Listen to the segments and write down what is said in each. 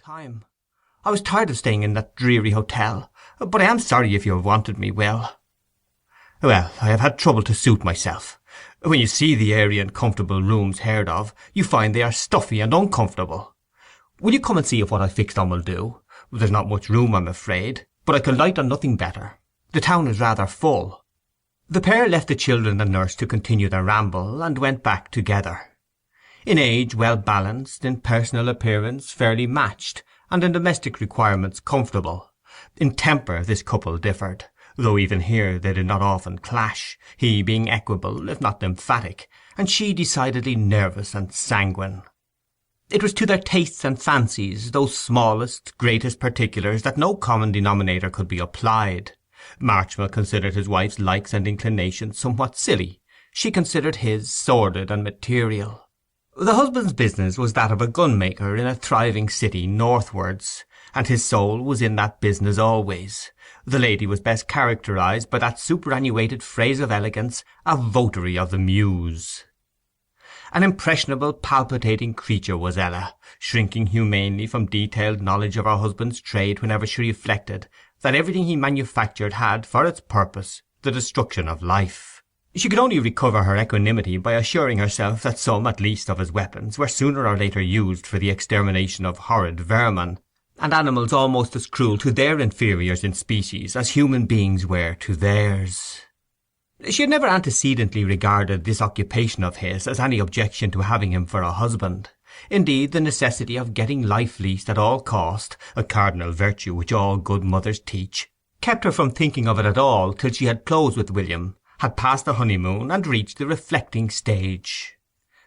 time. I was tired of staying in that dreary hotel, but I am sorry if you have wanted me, Will. Well, I have had trouble to suit myself. When you see the airy and comfortable rooms heard of, you find they are stuffy and uncomfortable. Will you come and see if what I fixed on will do? There's not much room, I'm afraid, but I can light on nothing better. The town is rather full. The pair left the children and nurse to continue their ramble, and went back together. In age well balanced, in personal appearance fairly matched, and in domestic requirements comfortable. In temper this couple differed, though even here they did not often clash, he being equable, if not lymphatic, and she decidedly nervous and sanguine. It was to their tastes and fancies, those smallest, greatest particulars, that no common denominator could be applied. Marchmill considered his wife's likes and inclinations somewhat silly. She considered his sordid and material. The husband's business was that of a gunmaker in a thriving city northwards, and his soul was in that business always. The lady was best characterized by that superannuated phrase of elegance, a votary of the muse. An impressionable, palpitating creature was Ella, shrinking humanely from detailed knowledge of her husband's trade whenever she reflected that everything he manufactured had for its purpose the destruction of life. She could only recover her equanimity by assuring herself that some, at least, of his weapons were sooner or later used for the extermination of horrid vermin, and animals almost as cruel to their inferiors in species as human beings were to theirs. She had never antecedently regarded this occupation of his as any objection to having him for a husband. Indeed, the necessity of getting life least at all cost, a cardinal virtue which all good mothers teach, kept her from thinking of it at all till she had closed with William, had passed the honeymoon, and reached the reflecting stage.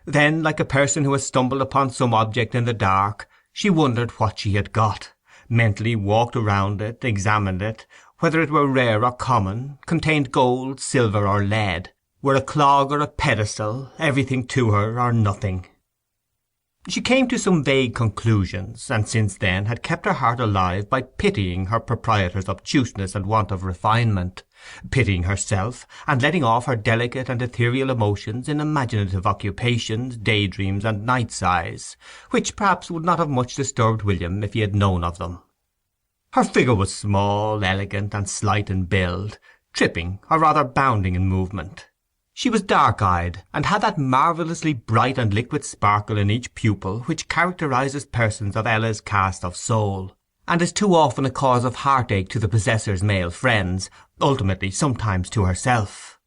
Then, like a person who has stumbled upon some object in the dark, she wondered what she had got, mentally walked around it, examined it, whether it were rare or common, contained gold, silver, or lead, were a clog or a pedestal, everything to her or nothing. She came to some vague conclusions, and since then had kept her heart alive by pitying her proprietor's obtuseness and want of refinement, pitying herself, and letting off her delicate and ethereal emotions in imaginative occupations, daydreams, and night-sighs, which perhaps would not have much disturbed William if he had known of them. Her figure was small, elegant, and slight in build, tripping, or rather bounding in movement. She was dark-eyed, and had that marvellously bright and liquid sparkle in each pupil which characterizes persons of Ella's cast of soul, and is too often a cause of heartache to the possessor's male friends, ultimately sometimes to herself.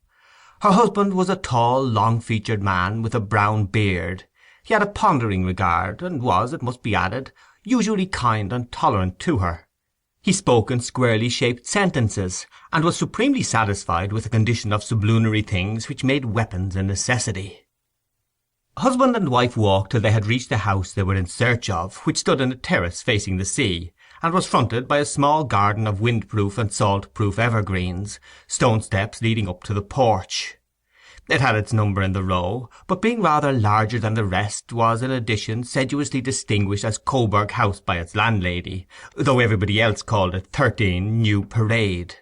Her husband was a tall, long-featured man with a brown beard. He had a pondering regard, and was, it must be added, usually kind and tolerant to her. He spoke in squarely shaped sentences, and was supremely satisfied with the condition of sublunary things which made weapons a necessity. Husband and wife walked till they had reached the house they were in search of, which stood in a terrace facing the sea, and was fronted by a small garden of windproof and salt-proof evergreens, stone steps leading up to the porch. It had its number in the row, but being rather larger than the rest, was in addition sedulously distinguished as Coburg House by its landlady, though everybody else called it 13 New Parade.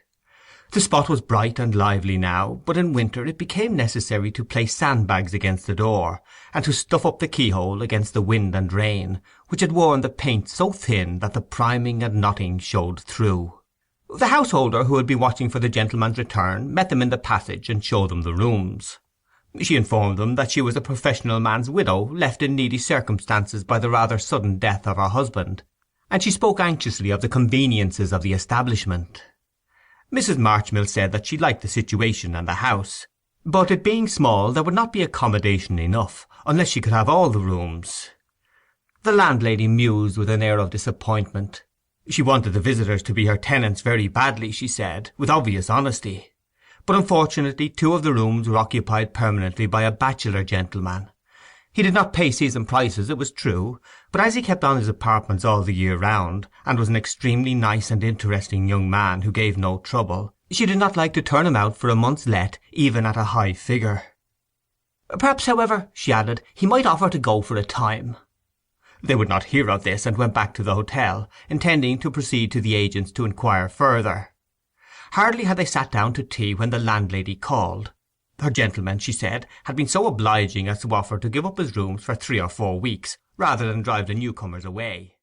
The spot was bright and lively now, but in winter it became necessary to place sandbags against the door, and to stuff up the keyhole against the wind and rain, which had worn the paint so thin that the priming and knotting showed through. The householder who had been watching for the gentleman's return met them in the passage and showed them the rooms. She informed them that she was a professional man's widow, left in needy circumstances by the rather sudden death of her husband, and she spoke anxiously of the conveniences of the establishment. Mrs. Marchmill said that she liked the situation and the house, but it being small there would not be accommodation enough, unless she could have all the rooms. The landlady mused with an air of disappointment. She wanted the visitors to be her tenants very badly, she said, with obvious honesty. But unfortunately 2 of the rooms were occupied permanently by a bachelor gentleman. He did not pay season prices, it was true, but as he kept on his apartments all the year round, and was an extremely nice and interesting young man who gave no trouble, she did not like to turn him out for a month's let, even at a high figure. Perhaps, however, she added, he might offer to go for a time. They would not hear of this, and went back to the hotel, intending to proceed to the agent's to inquire further. Hardly had they sat down to tea when the landlady called. Her gentleman, she said, had been so obliging as to offer to give up his rooms for 3 or 4 weeks, rather than drive the newcomers away.